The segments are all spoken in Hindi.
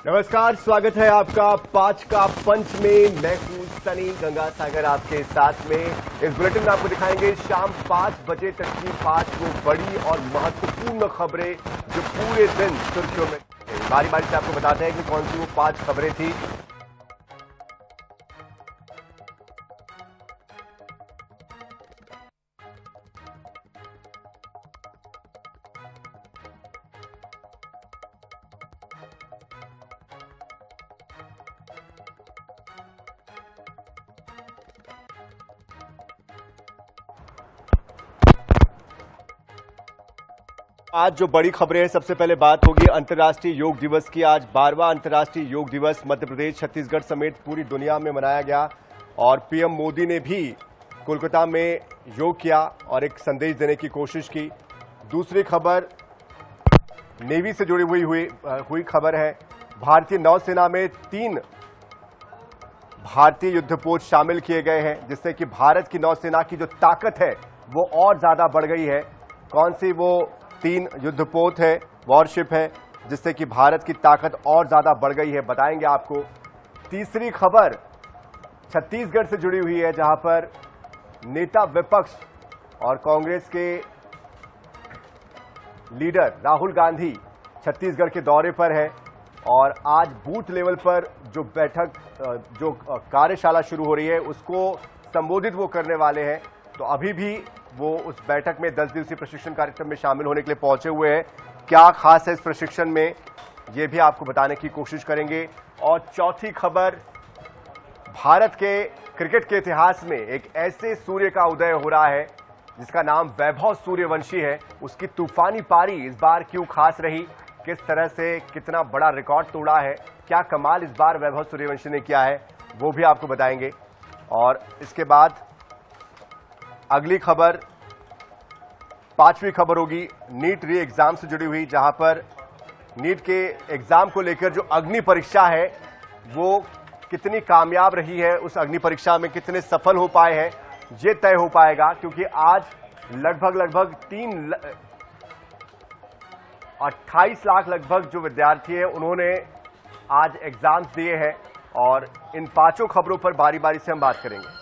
नमस्कार, स्वागत है आपका पांच का पंच में। मैं हूं सनी गंगा सागर आपके साथ में। इस बुलेटिन में आपको दिखाएंगे शाम 5 बजे तक की 5 वो बड़ी और महत्वपूर्ण खबरें जो पूरे दिन सुर्खियों में। बारी बारी से आपको बताते हैं कि कौन सी वो 5 खबरें थी। आज जो बड़ी खबरें हैं, सबसे पहले बात होगी अंतर्राष्ट्रीय योग दिवस की। आज 12वां अंतर्राष्ट्रीय योग दिवस मध्य प्रदेश, छत्तीसगढ़ समेत पूरी दुनिया में मनाया गया और पीएम मोदी ने भी कोलकाता में योग किया और एक संदेश देने की कोशिश की। दूसरी खबर नेवी से जुड़ी हुई खबर है। भारतीय नौसेना में 3 भारतीय युद्धपोत शामिल किए गए हैं, जिससे कि भारत की नौसेना की जो ताकत है वो और ज्यादा बढ़ गई है। कौन सी वो 3 युद्धपोत है, वॉरशिप है, जिससे कि भारत की ताकत और ज्यादा बढ़ गई है, बताएंगे आपको। तीसरी खबर छत्तीसगढ़ से जुड़ी हुई है, जहां पर नेता विपक्ष और कांग्रेस के लीडर राहुल गांधी छत्तीसगढ़ के दौरे पर है और आज बूथ लेवल पर जो बैठक, जो कार्यशाला शुरू हो रही है, उसको संबोधित वो करने वाले हैं। तो अभी भी वो उस बैठक में 10 दिवसीय प्रशिक्षण कार्यक्रम में शामिल होने के लिए पहुंचे हुए हैं। क्या खास है इस प्रशिक्षण में, ये भी आपको बताने की कोशिश करेंगे। और चौथी खबर, भारत के क्रिकेट के इतिहास में एक ऐसे सूर्य का उदय हो रहा है जिसका नाम वैभव सूर्यवंशी है। उसकी तूफानी पारी इस बार क्यों खास रही, किस तरह से कितना बड़ा रिकॉर्ड तोड़ा है, क्या कमाल इस बार वैभव सूर्यवंशी ने किया है, वो भी आपको बताएंगे। और इसके बाद अगली खबर, 5वीं खबर होगी नीट री एग्जाम से जुड़ी हुई, जहां पर नीट के एग्जाम को लेकर जो अग्नि परीक्षा है वो कितनी कामयाब रही है, उस अग्नि परीक्षा में कितने सफल हो पाए हैं, ये तय हो पाएगा। क्योंकि आज लगभग 28 लाख लगभग जो विद्यार्थी हैं उन्होंने आज एग्जाम्स दिए हैं और इन 5 खबरों पर बारी बारी से हम बात करेंगे।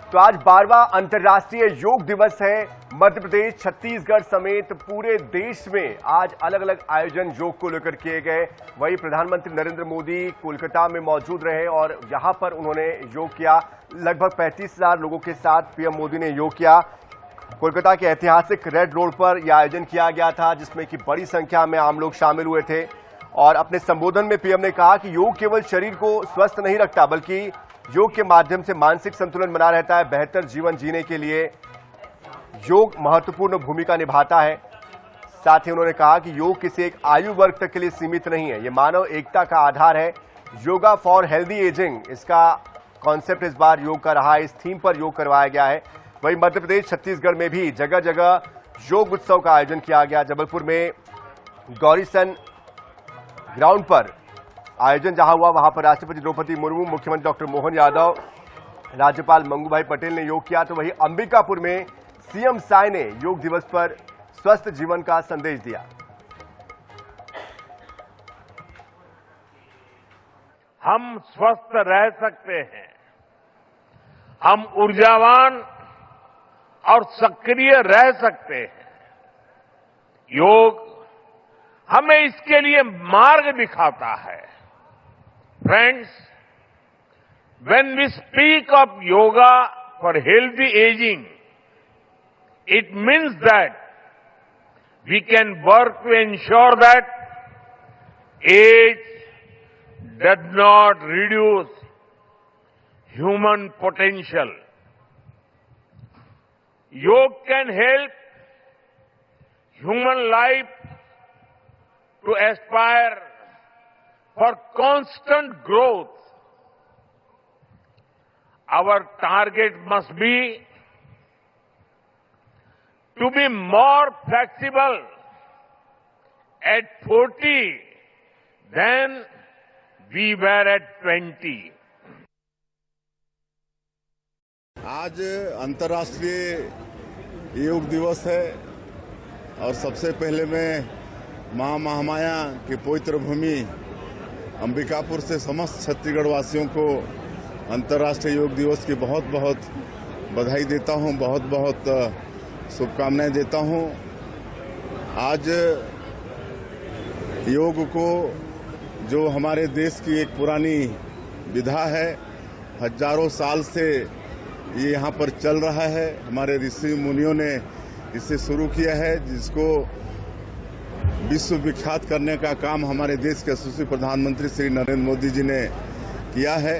तो आज 12वां अंतर्राष्ट्रीय योग दिवस है। मध्य प्रदेश, छत्तीसगढ़ समेत पूरे देश में आज अलग अलग आयोजन योग को लेकर किए गए। वहीं प्रधानमंत्री नरेंद्र मोदी कोलकाता में मौजूद रहे और यहां पर उन्होंने योग किया। लगभग 35,000 लोगों के साथ पीएम मोदी ने योग किया। कोलकाता के ऐतिहासिक रेड रोड पर यह आयोजन किया गया था, जिसमें कि बड़ी संख्या में आम लोग शामिल हुए थे। और अपने संबोधन में पीएम ने कहा कि योग केवल शरीर को स्वस्थ नहीं रखता, बल्कि योग के माध्यम से मानसिक संतुलन बना रहता है। बेहतर जीवन जीने के लिए योग महत्वपूर्ण भूमिका निभाता है। साथ ही उन्होंने कहा कि योग किसी एक आयु वर्ग तक के लिए सीमित नहीं है, ये मानव एकता का आधार है। योगा फॉर हेल्दी एजिंग, इसका कॉन्सेप्ट इस बार योग का रहा है। इस थीम पर योग करवाया गया है। वहीं मध्य प्रदेश, छत्तीसगढ़ में भी जगह जगह योग उत्सव का आयोजन किया गया। जबलपुर में गौरीसन ग्राउंड पर आयोजन जहां हुआ, वहां पर राष्ट्रपति द्रौपदी मुर्मू, मुख्यमंत्री डॉक्टर मोहन यादव, राज्यपाल मंगू भाई पटेल ने योग किया। तो वहीं अंबिकापुर में सीएम साय ने योग दिवस पर स्वस्थ जीवन का संदेश दिया। हम स्वस्थ रह सकते हैं, हम ऊर्जावान और सक्रिय रह सकते हैं। योग हमें इसके लिए मार्ग दिखाता है। Friends, when we speak of yoga for healthy aging, it means that we can work to ensure that age does not reduce human potential. Yoga can help human life to aspire for constant growth. Our target must be to be more flexible at 40 than we were at 20. आज अंतर्राष्ट्रीय योग दिवस है और सबसे पहले मैं माँ महामाया की पवित्र भूमि अंबिकापुर से समस्त छत्तीसगढ़ वासियों को अंतर्राष्ट्रीय योग दिवस की बहुत बहुत बधाई देता हूँ, बहुत बहुत शुभकामनाएं देता हूँ। आज योग को जो हमारे देश की एक पुरानी विधा है, हजारों साल से ये यहाँ पर चल रहा है। हमारे ऋषि मुनियों ने इसे शुरू किया है, जिसको विश्व विख्यात करने का काम हमारे देश के यशस्वी प्रधानमंत्री श्री नरेंद्र मोदी जी ने किया है।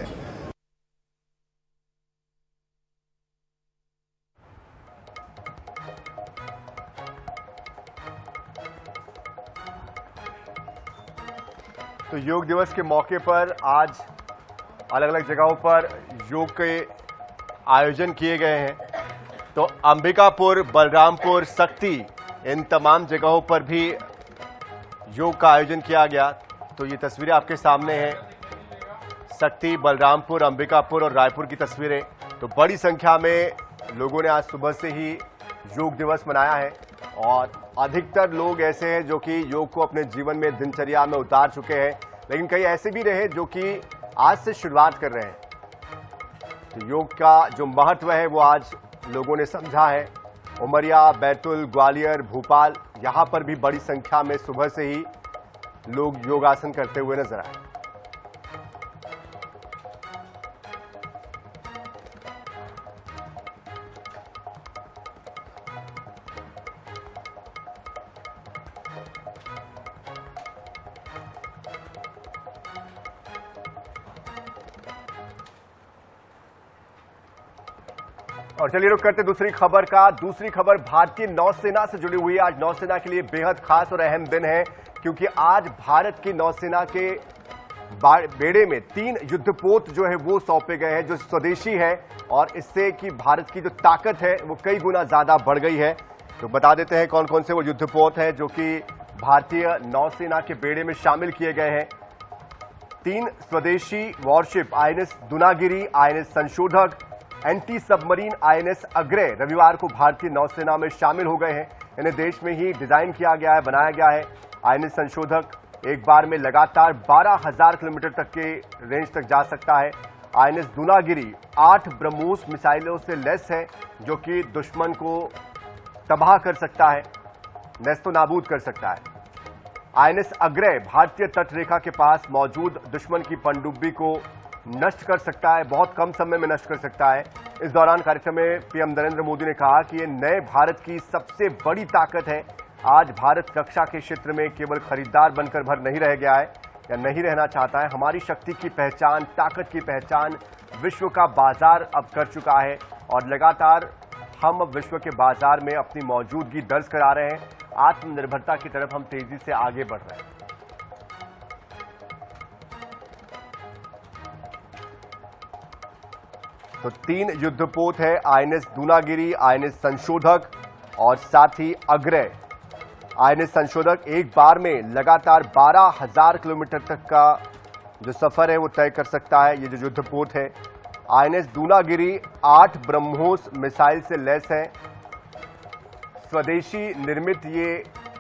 तो योग दिवस के मौके पर आज अलग अलग जगहों पर योग के आयोजन किए गए हैं। तो अंबिकापुर, बलरामपुर, शक्ति, इन तमाम जगहों पर भी योग का आयोजन किया गया। तो ये तस्वीरें आपके सामने हैं, शक्ति, बलरामपुर, अंबिकापुर और रायपुर की तस्वीरें। तो बड़ी संख्या में लोगों ने आज सुबह से ही योग दिवस मनाया है और अधिकतर लोग ऐसे हैं जो कि योग को अपने जीवन में, दिनचर्या में उतार चुके हैं, लेकिन कई ऐसे भी रहे जो कि आज से शुरुआत कर रहे हैं। तो योग का जो महत्व है वो आज लोगों ने समझा है। उमरिया, बैतूल, ग्वालियर, भोपाल, यहां पर भी बड़ी संख्या में सुबह से ही लोग योगासन करते हुए नजर आए। और चलिए रुक करते दूसरी खबर का। दूसरी खबर भारतीय नौसेना से जुड़ी हुई है। आज नौसेना के लिए बेहद खास और अहम दिन है, क्योंकि आज भारत की नौसेना के बेड़े में 3 युद्धपोत जो है वो सौंपे गए हैं, जो स्वदेशी है, और इससे कि भारत की जो ताकत है वो कई गुना ज्यादा बढ़ गई है। तो बता देते हैं कौन कौन से वो युद्धपोत हैं जो कि भारतीय नौसेना के बेड़े में शामिल किए गए हैं। 3 स्वदेशी वॉरशिप INS दूनागिरी, INS संशोधक, एंटी सबमरीन INS अग्रय रविवार को भारतीय नौसेना में शामिल हो गए हैं। इन्हें देश में ही डिजाइन किया गया है, बनाया गया है। INS संशोधक एक बार में लगातार 12,000 किलोमीटर तक के रेंज तक जा सकता है। INS दूनागिरी 8 ब्रह्मोस मिसाइलों से लैस है, जो कि दुश्मन को तबाह कर सकता है, नेस्तो नाबूद कर सकता है। INS अग्रय भारतीय तट रेखा के पास मौजूद दुश्मन की पनडुब्बी को नष्ट कर सकता है, बहुत कम समय में नष्ट कर सकता है। इस दौरान कार्यक्रम में पीएम नरेंद्र मोदी ने कहा कि ये नए भारत की सबसे बड़ी ताकत है। आज भारत रक्षा के क्षेत्र में केवल खरीदार बनकर भर नहीं रह गया है या नहीं रहना चाहता है। हमारी शक्ति की पहचान, ताकत की पहचान विश्व का बाजार अब कर चुका है और लगातार हम विश्व के बाजार में अपनी मौजूदगी दर्ज करा रहे हैं। आत्मनिर्भरता की तरफ हम तेजी से आगे बढ़ रहे हैं। तो 3 युद्धपोत है, INS दूनागिरी, INS संशोधक और साथ ही अग्रय। INS संशोधक एक बार में लगातार 12,000 किलोमीटर तक का जो सफर है वो तय कर सकता है। ये जो युद्धपोत है, INS दूनागिरी 8 ब्रह्मोस मिसाइल से लैस है। स्वदेशी निर्मित ये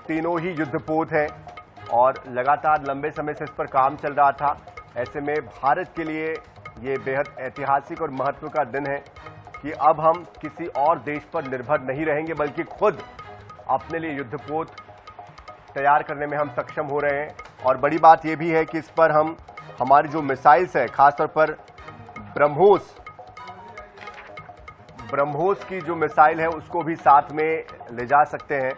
तीनों ही युद्धपोत है और लगातार लंबे समय से इस पर काम चल रहा था। ऐसे में भारत के लिए ये बेहद ऐतिहासिक और महत्व का दिन है कि अब हम किसी और देश पर निर्भर नहीं रहेंगे, बल्कि खुद अपने लिए युद्धपोत तैयार करने में हम सक्षम हो रहे हैं। और बड़ी बात यह भी है कि इस पर हम हमारी जो मिसाइल्स है, खासतौर पर ब्रह्मोस की जो मिसाइल है उसको भी साथ में ले जा सकते हैं।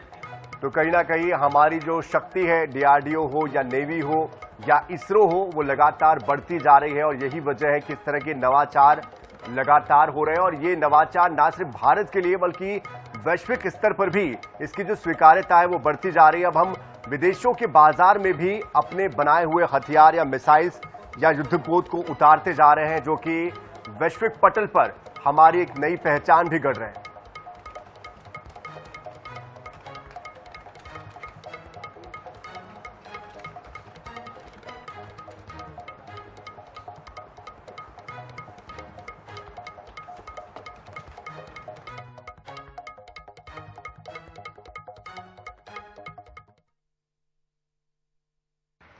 तो कहीं ना कहीं हमारी जो शक्ति है, DRDO हो या नेवी हो या इसरो हो, वो लगातार बढ़ती जा रही है। और यही वजह है कि इस तरह के नवाचार लगातार हो रहे हैं। और ये नवाचार ना सिर्फ भारत के लिए बल्कि वैश्विक स्तर पर भी इसकी जो स्वीकार्यता है वो बढ़ती जा रही है। अब हम विदेशों के बाजार में भी अपने बनाए हुए हथियार या मिसाइल्स या युद्धपोत को उतारते जा रहे हैं, जो कि वैश्विक पटल पर हमारी एक नई पहचान भी गढ़ रहे हैं।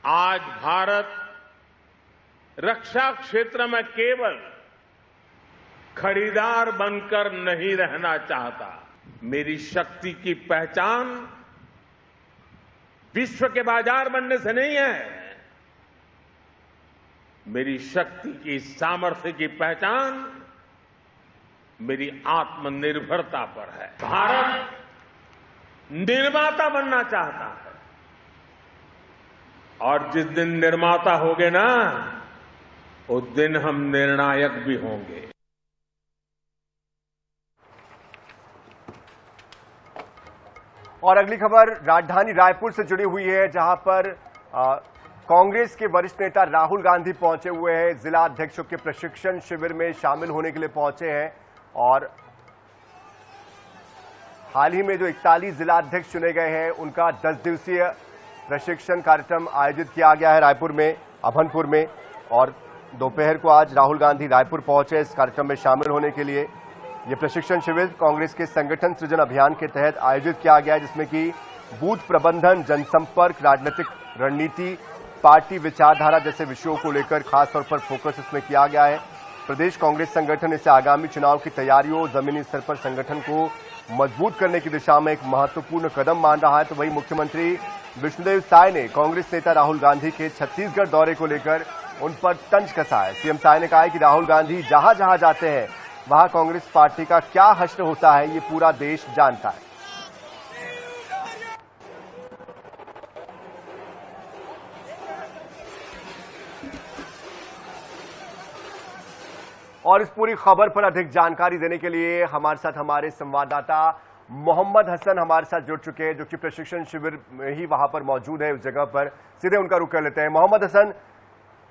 आज भारत रक्षा क्षेत्र में केवल खरीदार बनकर नहीं रहना चाहता। मेरी शक्ति की पहचान विश्व के बाजार बनने से नहीं है। मेरी शक्ति की सामर्थ्य की पहचान मेरी आत्मनिर्भरता पर है। भारत निर्माता बनना चाहता है और जिस दिन निर्माता होंगे ना, उस दिन हम निर्णायक भी होंगे। और अगली खबर राजधानी रायपुर से जुड़ी हुई है, जहां पर कांग्रेस के वरिष्ठ नेता राहुल गांधी पहुंचे हुए हैं। जिला अध्यक्षों के प्रशिक्षण शिविर में शामिल होने के लिए पहुंचे हैं और हाल ही में जो 41 जिला अध्यक्ष चुने गए हैं, उनका 10 दिवसीय प्रशिक्षण कार्यक्रम आयोजित किया गया है रायपुर में, अभनपुर में। और दोपहर को आज राहुल गांधी रायपुर पहुंचे इस कार्यक्रम में शामिल होने के लिए। ये प्रशिक्षण शिविर कांग्रेस के संगठन सृजन अभियान के तहत आयोजित किया गया है, जिसमें कि बूथ प्रबंधन, जनसंपर्क, राजनीतिक रणनीति, पार्टी विचारधारा जैसे विषयों को लेकर खासतौर पर फोकस इसमें किया गया है। प्रदेश कांग्रेस संगठन इसे आगामी चुनाव की तैयारियों, जमीनी स्तर पर संगठन को मजबूत करने की दिशा में एक महत्वपूर्ण कदम मान रहा है। तो वहीं मुख्यमंत्री विष्णुदेव साय ने कांग्रेस नेता राहुल गांधी के छत्तीसगढ़ दौरे को लेकर उन पर तंज कसा है। सीएम साय ने कहा है कि राहुल गांधी जहां जहां जाते हैं, वहां कांग्रेस पार्टी का क्या हश्र होता है, ये पूरा देश जानता है। और इस पूरी खबर पर अधिक जानकारी देने के लिए हमारे साथ हमारे संवाददाता मोहम्मद हसन हमारे साथ जुड़ चुके हैं, जो कि प्रशिक्षण शिविर में ही वहां पर मौजूद है, उस जगह पर। सीधे उनका रुख कर लेते हैं। मोहम्मद हसन,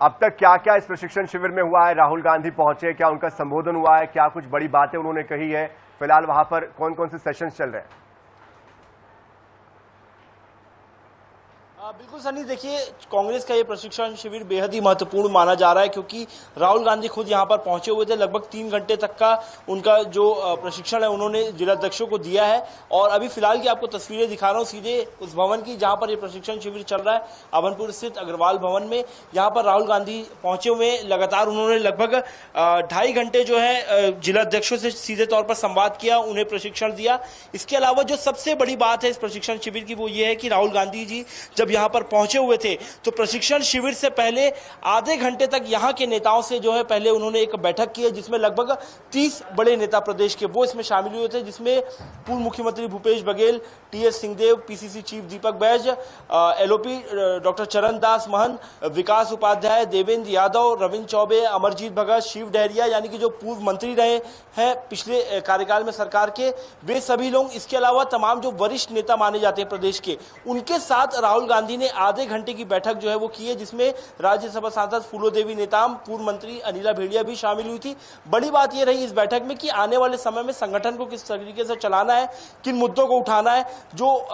अब तक क्या क्या इस प्रशिक्षण शिविर में हुआ है? राहुल गांधी पहुंचे, क्या उनका संबोधन हुआ है? क्या कुछ बड़ी बातें उन्होंने कही है? फिलहाल वहां पर कौन कौन से सेशंस चल रहे हैं? बिल्कुल सनी, देखिए कांग्रेस का ये प्रशिक्षण शिविर बेहद ही महत्वपूर्ण माना जा रहा है, क्योंकि राहुल गांधी खुद यहाँ पर पहुंचे हुए थे। लगभग 3 घंटे तक का उनका जो प्रशिक्षण है उन्होंने जिलाध्यक्षों को दिया है। और अभी फिलहाल की आपको तस्वीरें दिखा रहा हूँ सीधे उस भवन की जहां पर ये प्रशिक्षण शिविर चल रहा है, अभनपुर स्थित अग्रवाल भवन में। यहाँ पर राहुल गांधी पहुंचे हुए, लगातार उन्होंने लगभग 2.5 घंटे जो है जिलाध्यक्षों से सीधे तौर पर संवाद किया, उन्हें प्रशिक्षण दिया। इसके अलावा जो सबसे बड़ी बात है इस प्रशिक्षण शिविर की, वो ये है कि राहुल गांधी जी जब यहाँ पर पहुंचे हुए थे तो प्रशिक्षण शिविर से पहले आधे घंटे तक यहां के नेताओं से जो है पहले उन्होंने एक बैठक की है, जिसमें लगभग 30 बड़े नेता प्रदेश के वो इसमें शामिल हुए थे, जिसमें पूर्व मुख्यमंत्री Bhupesh Baghel, TS Singhdeo, PCC chief Deepak Baij, LOP doctor Charan Das महंत, विकास उपाध्याय, देवेंद्र यादव, रविंद्र चौबे, अमरजीत भगत, शिव डहरिया, यानी कि जो पूर्व मंत्री रहे हैं पिछले कार्यकाल में सरकार के, वे सभी लोग। इसके अलावा तमाम जो वरिष्ठ नेता माने जाते हैं प्रदेश के, उनके साथ राहुल गांधी ने आधे घंटे की बैठक जो है वो की है, जिसमें राज्यसभा सांसद फूलो देवी नेताम, पूर्व मंत्री अनिला भेड़िया भी शामिल हुई थी। बड़ी बात यह रही इस बैठक में कि आने वाले समय में संगठन को किस तरीके से चलाना है, किन मुद्दों को उठाना है, जो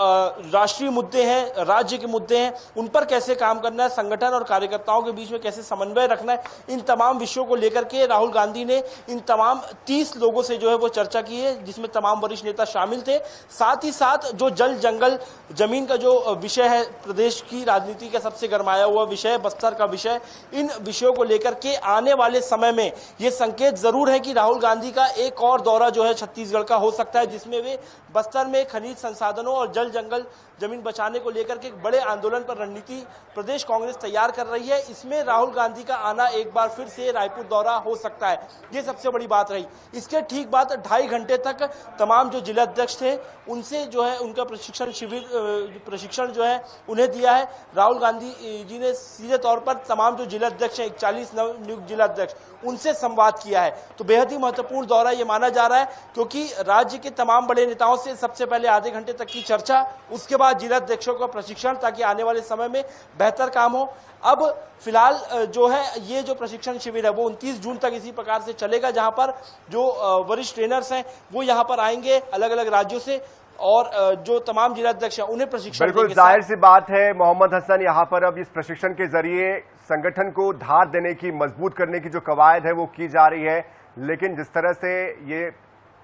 राष्ट्रीय मुद्दे हैं, राज्य के मुद्दे हैं, उन पर कैसे काम करना है, संगठन और कार्यकर्ताओं के बीच में कैसे समन्वय रखना है, इन तमाम विषयों को लेकर के राहुल गांधी ने इन तमाम 30 लोगों से जो है वो चर्चा की है, जिसमें तमाम वरिष्ठ नेता शामिल थे। साथ ही साथ जो जल जंगल जमीन का जो विषय है, प्रदेश की राजनीति का सबसे गरमाया हुआ विषय, बस्तर का विषय, इन विषयों को लेकर के आने वाले समय में ये संकेत जरूर है कि राहुल गांधी का एक और दौरा जो है छत्तीसगढ़ का हो सकता है, जिसमें वे बस्तर में खनिज संसाधनों और जल जंगल जमीन बचाने को लेकर के एक बड़े आंदोलन पर रणनीति प्रदेश कांग्रेस तैयार कर रही है। इसमें राहुल गांधी का आना एक बार फिर से रायपुर दौरा हो सकता है, ये सबसे बड़ी बात रही। इसके ठीक बाद 2.5 घंटे तक तमाम जो जिलाध्यक्ष थे उनसे जो है उनका प्रशिक्षण जो है उन्हें दिया है। राहुल गांधी जी ने सीधे तौर पर तमाम जो जिलाध्यक्ष हैं, 41 नवनियुक्त जिलाध्यक्ष, उनसे संवाद किया है। तो बेहद ही महत्वपूर्ण दौरा ये माना जा रहा है, क्योंकि राज्य के तमाम बड़े नेताओं से सबसे पहले आधे घंटे तक की चर्चा, उसके बाद जिलाध्यक्षों का प्रशिक्षण, ताकि आने वाले समय में बेहतर काम हो। अब फिलहाल जो है ये जो प्रशिक्षण शिविर है वो 29 जून तक इसी प्रकार से चलेगा, जहां पर जो वरिष्ठ ट्रेनर्स हैं वो यहां पर आएंगे अलग अलग राज्यों से, और जो तमाम जिलाध्यक्ष हैं उन्हें प्रशिक्षण देंगे। बिल्कुल जाहिर सी बात है मोहम्मद हसन, यहाँ पर अब इस प्रशिक्षण के जरिए संगठन को धार देने की, मजबूत करने की जो कवायद है वो की जा रही है। लेकिन जिस तरह से ये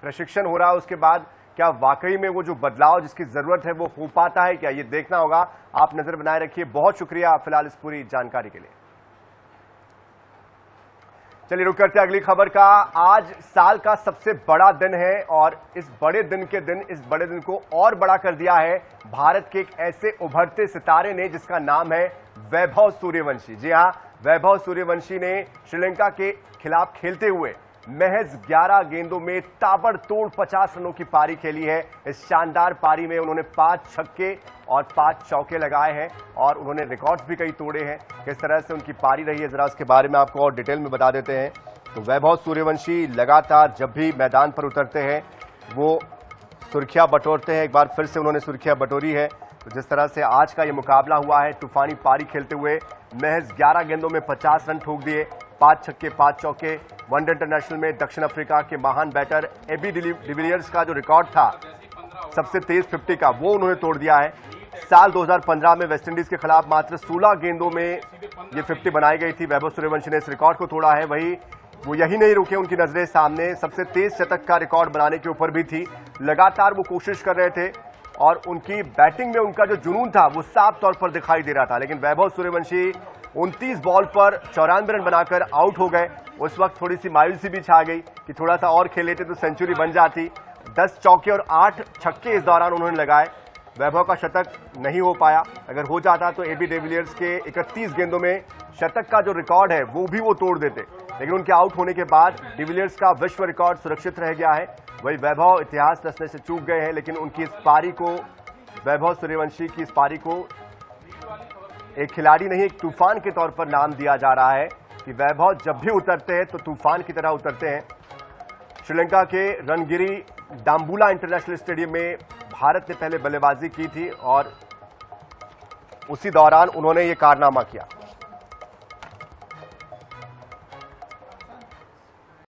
प्रशिक्षण हो रहा है उसके बाद क्या वाकई में वो जो बदलाव जिसकी जरूरत है वो हो पाता है क्या, ये देखना होगा। आप नजर बनाए रखिए। बहुत शुक्रिया फिलहाल इस पूरी जानकारी के लिए। चलिए रुक करते हैं अगली खबर का। आज साल का सबसे बड़ा दिन है और इस बड़े दिन को और बड़ा कर दिया है भारत के एक ऐसे उभरते सितारे ने जिसका नाम है वैभव सूर्यवंशी। जी हां, वैभव सूर्यवंशी ने श्रीलंका के खिलाफ खेलते हुए महज 11 गेंदों में ताबड़तोड़ 50 रनों की पारी खेली है। इस शानदार पारी में उन्होंने 5 छक्के और 5 चौके लगाए हैं और उन्होंने रिकॉर्ड्स भी कई तोड़े हैं। किस तरह से उनकी पारी रही है जरा उसके बारे में आपको और डिटेल में बता देते हैं। तो वैभव सूर्यवंशी लगातार जब भी मैदान पर उतरते हैं वो सुर्खियां बटोरते हैं। एक बार फिर से उन्होंने सुर्खियां बटोरी है। तो जिस तरह से आज का ये मुकाबला हुआ है, तूफानी पारी खेलते हुए महज 11 गेंदों में 50 रन ठोक दिए, 5 छक्के 5 चौके। वनडे इंटरनेशनल में दक्षिण अफ्रीका के महान बैटर एबी डिविलियर्स का जो रिकॉर्ड था सबसे तेज 50 का, वो उन्होंने तोड़ दिया है। साल 2015 में वेस्टइंडीज के खिलाफ मात्र 16 गेंदों में ये 50 बनाई गई थी। वैभव सूर्यवंशी ने इस रिकॉर्ड को तोड़ा है। वही वो यही नहीं रुके, उनकी नजरें सामने सबसे तेज शतक का रिकॉर्ड बनाने के ऊपर भी थी। लगातार वो कोशिश कर रहे थे और उनकी बैटिंग में उनका जो जुनून था वो साफ तौर पर दिखाई दे रहा था। लेकिन वैभव सूर्यवंशी 29 बॉल पर 94 रन बनाकर आउट हो गए। उस वक्त थोड़ी सी मायूसी भी छा गई कि थोड़ा सा और खेल लेते तो सेंचुरी बन जाती। 10 चौके और 8 छक्के इस दौरान उन्होंने लगाए। वैभव का शतक नहीं हो पाया। अगर हो जाता तो एबी डिविलियर्स के 31 गेंदों में शतक का जो रिकॉर्ड है वो भी वो तोड़ देते। लेकिन उनके आउट होने के बाद डिविलियर्स का विश्व रिकॉर्ड सुरक्षित रह गया है। वही वैभव इतिहास रचने से चूक गए हैं। लेकिन उनकी इस पारी को, वैभव सूर्यवंशी की इस पारी को एक खिलाड़ी नहीं एक तूफान के तौर पर नाम दिया जा रहा है कि वैभव जब भी उतरते हैं तो तूफान की तरह उतरते हैं। श्रीलंका के रणगिरी डाम्बुला इंटरनेशनल स्टेडियम में भारत ने पहले बल्लेबाजी की थी और उसी दौरान उन्होंने ये कारनामा किया।